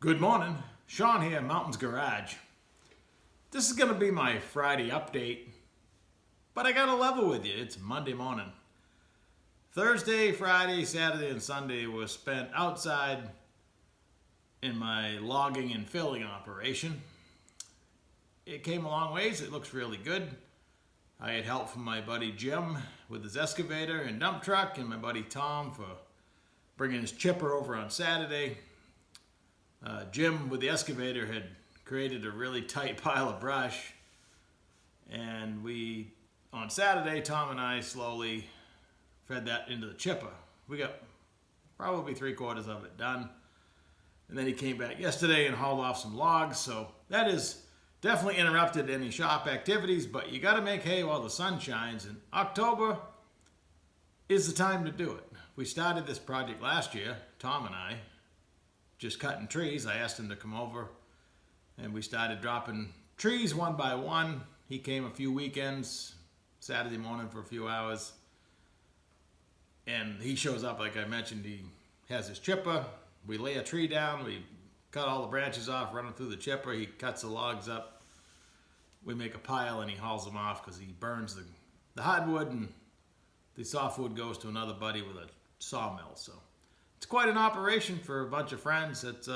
Good morning, Sean here, Mountains Garage. This is going to be my Friday update, but I got to level with you. It's Monday morning. Thursday, Friday, Saturday, and Sunday was spent outside in my logging and filling operation. It came a long ways. It looks really good. I had help from my buddy Jim with his excavator and dump truck, and my buddy Tom for bringing his chipper over on Saturday. Jim with the excavator had created a really tight pile of brush, and on Saturday, Tom and I slowly fed that into the chipper. We got probably 3/4 of it done, and then he came back yesterday and hauled off some logs, so that has definitely interrupted any shop activities, but you got to make hay while the sun shines, and October is the time to do it. We started this project last year, Tom and I, just cutting trees. I asked him to come over and we started dropping trees one by one. He came a few weekends, Saturday morning for a few hours. And he shows up, like I mentioned, he has his chipper. We lay a tree down, we cut all the branches off, run them through the chipper. He cuts the logs up. We make a pile and he hauls them off because he burns the hardwood, and the softwood goes to another buddy with a sawmill. So it's quite an operation for a bunch of friends. It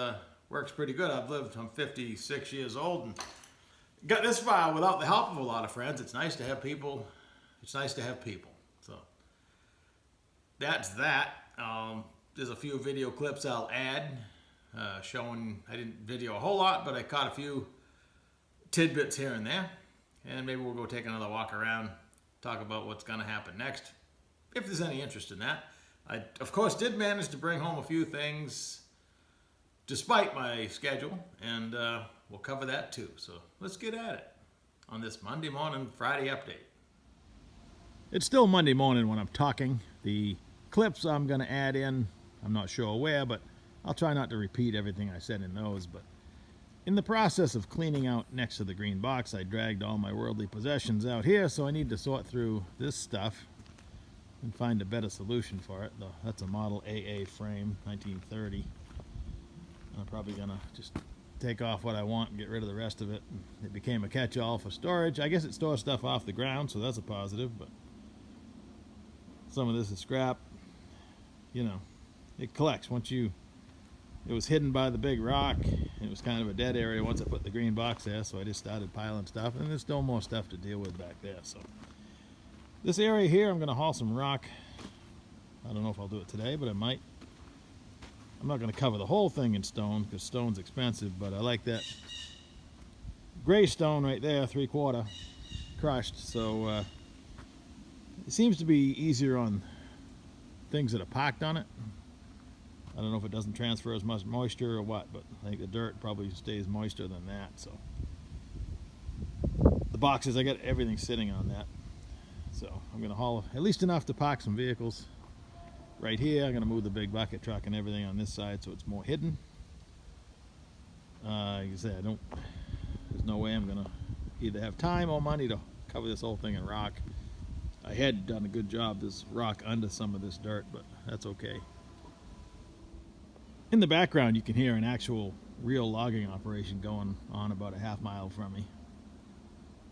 works pretty good. I'm 56 years old and got this far without the help of a lot of friends. It's nice to have people. So that's that. There's a few video clips I'll add showing. I didn't video a whole lot, but I caught a few tidbits here and there. And maybe we'll go take another walk around, talk about what's going to happen next, if there's any interest in that. I, of course, did manage to bring home a few things despite my schedule, and we'll cover that too. So let's get at it on this Monday morning, Friday update. It's still Monday morning when I'm talking. The clips I'm going to add in, I'm not sure where, but I'll try not to repeat everything I said in those. But in the process of cleaning out next to the green box, I dragged all my worldly possessions out here, so I need to sort through this stuff and find a better solution for it. That's a Model AA frame, 1930. I'm probably gonna just take off what I want and get rid of the rest of it. It became a catch-all for storage. I guess it stores stuff off the ground, so that's a positive, but some of this is scrap. You know, it collects. It was hidden by the big rock, and it was kind of a dead area once I put the green box there, so I just started piling stuff, and there's still more stuff to deal with back there. So this area here, I'm going to haul some rock. I don't know if I'll do it today, but I might. I'm not going to cover the whole thing in stone because stone's expensive, but I like that gray stone right there, 3/4 crushed. So it seems to be easier on things that are packed on it. I don't know if it doesn't transfer as much moisture or what, but I think the dirt probably stays moister than that. So the boxes, I got everything sitting on that. So I'm going to haul at least enough to park some vehicles right here. I'm going to move the big bucket truck and everything on this side so it's more hidden. Like I said, there's no way I'm going to either have time or money to cover this whole thing in rock. I had done a good job. There's rock under some of this dirt, but that's okay. In the background, you can hear an actual real logging operation going on about a half mile from me.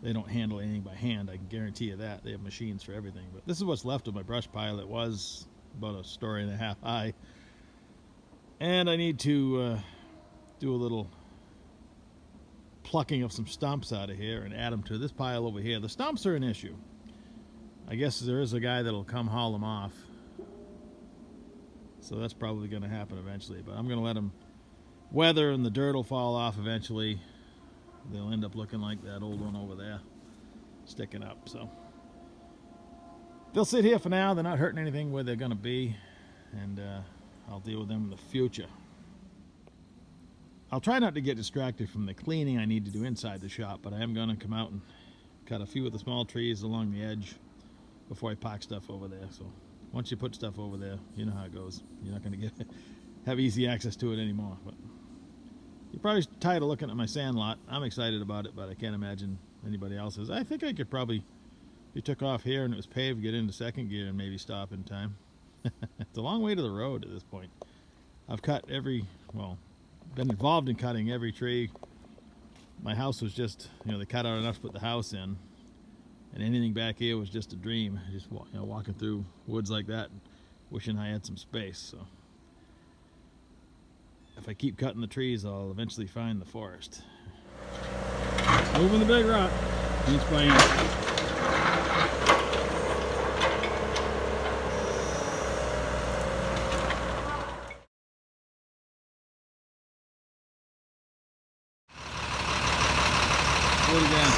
They don't handle anything by hand, I can guarantee you that. They have machines for everything. But this is what's left of my brush pile. It was about 1.5 stories high. And I need to do a little plucking of some stumps out of here and add them to this pile over here. The stumps are an issue. I guess there is a guy that'll come haul them off. So that's probably going to happen eventually. But I'm going to let them weather and the dirt will fall off eventually. They'll end up looking like that old one over there, sticking up. So they'll sit here for now. They're not hurting anything where they're going to be, and I'll deal with them in the future. I'll try not to get distracted from the cleaning I need to do inside the shop, but I am going to come out and cut a few of the small trees along the edge before I park stuff over there. So once you put stuff over there, you know how it goes. You're not going to have easy access to it anymore. But you're probably tired of looking at my sand lot. I'm excited about it, but I can't imagine anybody else is. I think I could probably, if you took off here and it was paved, get into second gear and maybe stop in time. It's a long way to the road at this point. I've cut been involved in cutting every tree. My house was just, they cut out enough to put the house in, and anything back here was just a dream. Just walking through woods like that, wishing I had some space. So if I keep cutting the trees, I'll eventually find the forest. Moving the big rock. He's playing. Do it again.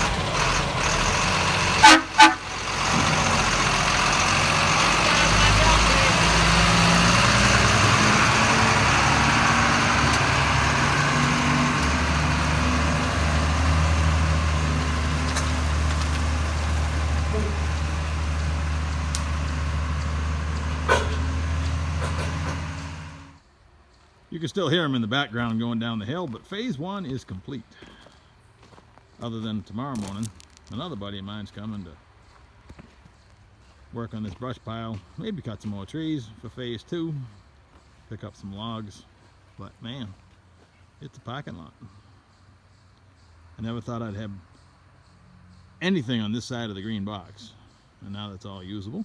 You can still hear them in the background going down the hill, but phase one is complete. Other than tomorrow morning, another buddy of mine's coming to work on this brush pile, maybe cut some more trees for phase two, pick up some logs. But man, it's a parking lot. I never thought I'd have anything on this side of the green box, and now that's all usable.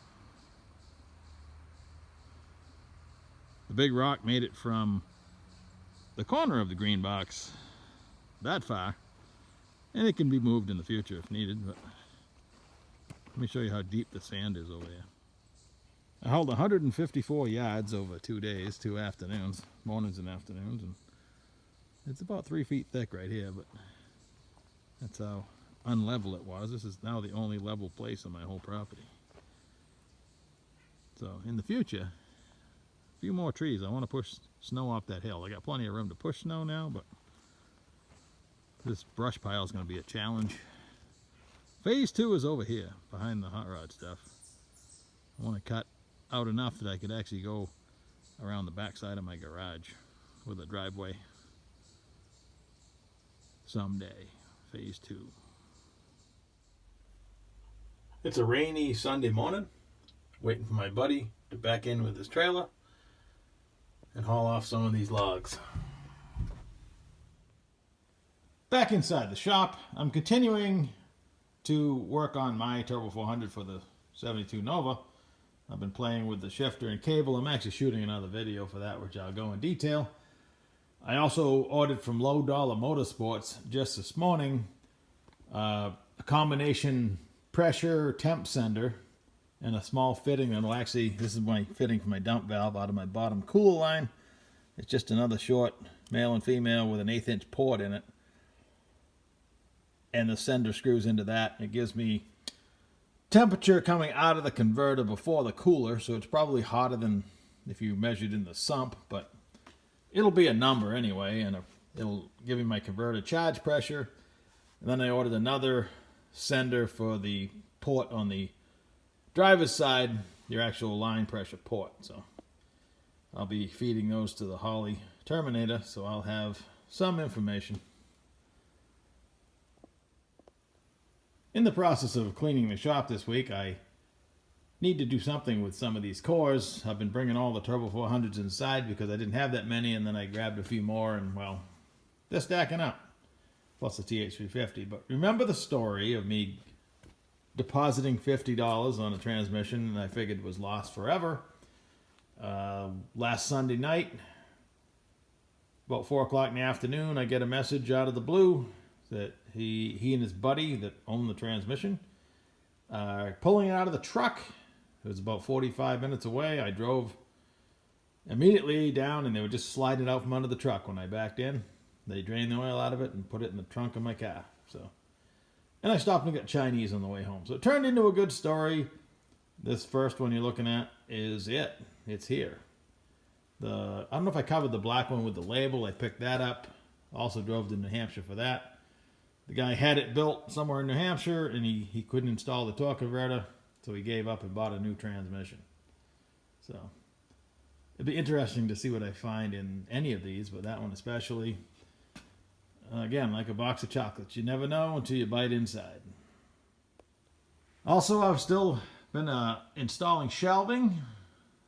The big rock made it from the corner of the green box that far, and it can be moved in the future if needed. But let me show you how deep the sand is over there. I hauled 154 yards over 2 days, 2 afternoons, mornings and afternoons, and it's about 3 feet thick right here, but that's how unlevel it was. This is now the only level place on my whole property. So in the future, a few more trees. I want to push snow off that hill. I got plenty of room to push snow now, but this brush pile is going to be a challenge. Phase two is over here behind the hot rod stuff. I want to cut out enough that I could actually go around the back side of my garage with a driveway someday. Phase two. It's a rainy Sunday morning, waiting for my buddy to back in with his trailer and haul off some of these logs. Back inside the shop, I'm continuing to work on my Turbo 400 for the 72 Nova. I've been playing with the shifter and cable. I'm actually shooting another video for that, which I'll go in detail. I also ordered from Low Dollar Motorsports just this morning a combination pressure temp sender and a small fitting that'll actually, this is my fitting for my dump valve out of my bottom cooler line. It's just another short male and female with an 1/8 inch port in it. And the sender screws into that. It gives me temperature coming out of the converter before the cooler, so it's probably hotter than if you measured in the sump, but it'll be a number anyway, and it'll give me my converter charge pressure. And then I ordered another sender for the port on the driver's side, your actual line pressure port. So I'll be feeding those to the Holley Terminator, so I'll have some information. In the process of cleaning the shop this week, I need to do something with some of these cores. I've been bringing all the Turbo 400s inside because I didn't have that many, and then I grabbed a few more, and well, they're stacking up. Plus the TH350. But remember the story of me depositing $50 on a transmission and I figured it was lost forever. Last Sunday night, about 4 o'clock in the afternoon, I get a message out of the blue that he and his buddy that owned the transmission are pulling it out of the truck. It was about 45 minutes away. I drove immediately down, and they were just sliding it out from under the truck. When I backed in, they drained the oil out of it and put it in the trunk of my car. So, and I stopped and got Chinese on the way home. So it turned into a good story. This first one you're looking at is it. It's here. I don't know if I covered the black one with the label. I picked that up. Also drove to New Hampshire for that. The guy had it built somewhere in New Hampshire, and he couldn't install the torque converter, so he gave up and bought a new transmission. So it'd be interesting to see what I find in any of these, but that one especially. Again, like a box of chocolates. You never know until you bite inside. Also, I've still been installing shelving.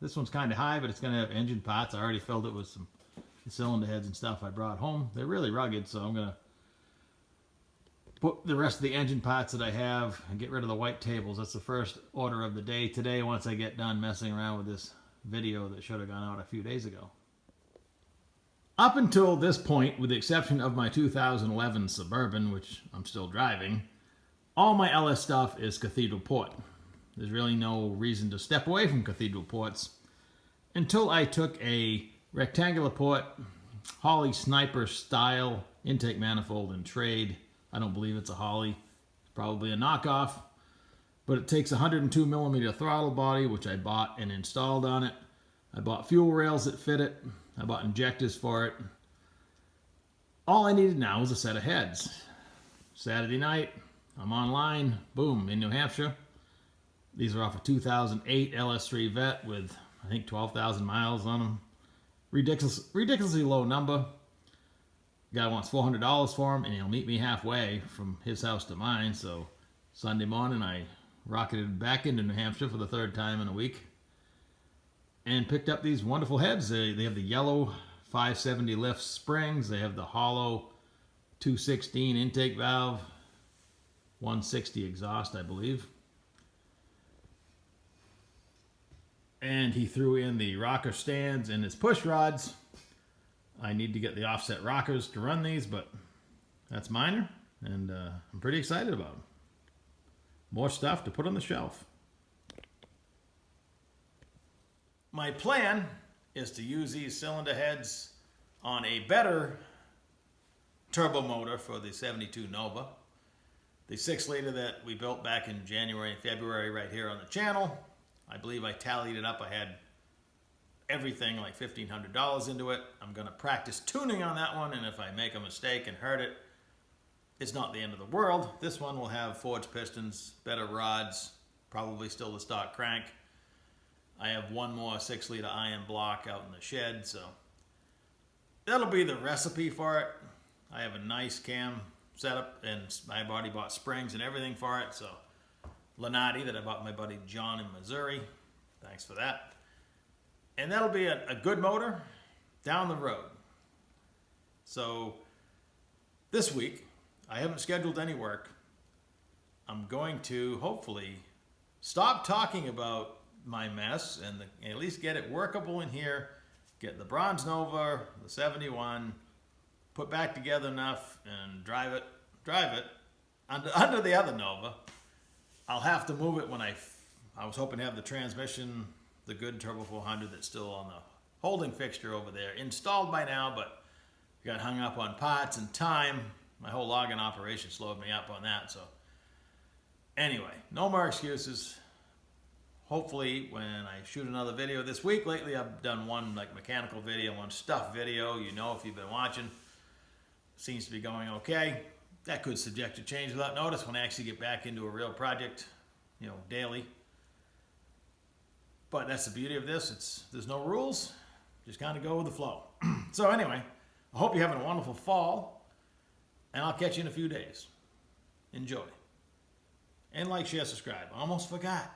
This one's kind of high, but it's going to have engine parts. I already filled it with some cylinder heads and stuff I brought home. They're really rugged, so I'm going to put the rest of the engine parts that I have and get rid of the white tables. That's the first order of the day today once I get done messing around with this video that should have gone out a few days ago. Up until this point, with the exception of my 2011 Suburban, which I'm still driving, all my LS stuff is Cathedral Port. There's really no reason to step away from Cathedral Ports until I took a rectangular port Holley Sniper style intake manifold in trade. I don't believe it's a Holley. It's probably a knockoff. But it takes a 102 millimeter throttle body, which I bought and installed on it. I bought fuel rails that fit it. I bought injectors for it. All I needed now was a set of heads. Saturday night, I'm online. Boom, in New Hampshire. These are off a 2008 LS3 Vet with, I think, 12,000 miles on them. Ridiculously low number. Guy wants $400 for him, and he'll meet me halfway from his house to mine. So Sunday morning, I rocketed back into New Hampshire for the third time in a week and picked up these wonderful heads. They have the yellow 570 lift springs. They have the hollow 216 intake valve, 160 exhaust, I believe. And he threw in the rocker stands and his push rods. I need to get the offset rockers to run these, but that's minor, and I'm pretty excited about them. More stuff to put on the shelf. My plan is to use these cylinder heads on a better turbo motor for the 72 Nova. The 6-liter that we built back in January and February right here on the channel. I believe I tallied it up. I had everything like $1,500 into it. I'm going to practice tuning on that one, and if I make a mistake and hurt it, it's not the end of the world. This one will have forged pistons, better rods, probably still the stock crank. I have one more 6-liter iron block out in the shed, so that'll be the recipe for it. I have a nice cam setup, and I've already bought springs and everything for it, so Lenati that I bought my buddy John in Missouri. Thanks for that. And that'll be a good motor down the road. So this week, I haven't scheduled any work. I'm going to hopefully stop talking about my mess and at least get it workable in here, get the Bronze Nova, the 71, put back together enough and drive it under the other Nova. I'll have to move it when I was hoping to have the transmission, the good Turbo 400 that's still on the holding fixture over there, installed by now, but got hung up on parts and time. My whole login operation slowed me up on that. So anyway, no more excuses. Hopefully when I shoot another video this week, lately I've done one like mechanical video, one stuff video, you know, if you've been watching, seems to be going okay. That could subject to change without notice when I actually get back into a real project, you know, daily. But that's the beauty of this. There's no rules. Just kind of go with the flow. So anyway, I hope you're having a wonderful fall, and I'll catch you in a few days. Enjoy. And like, share, subscribe. I almost forgot.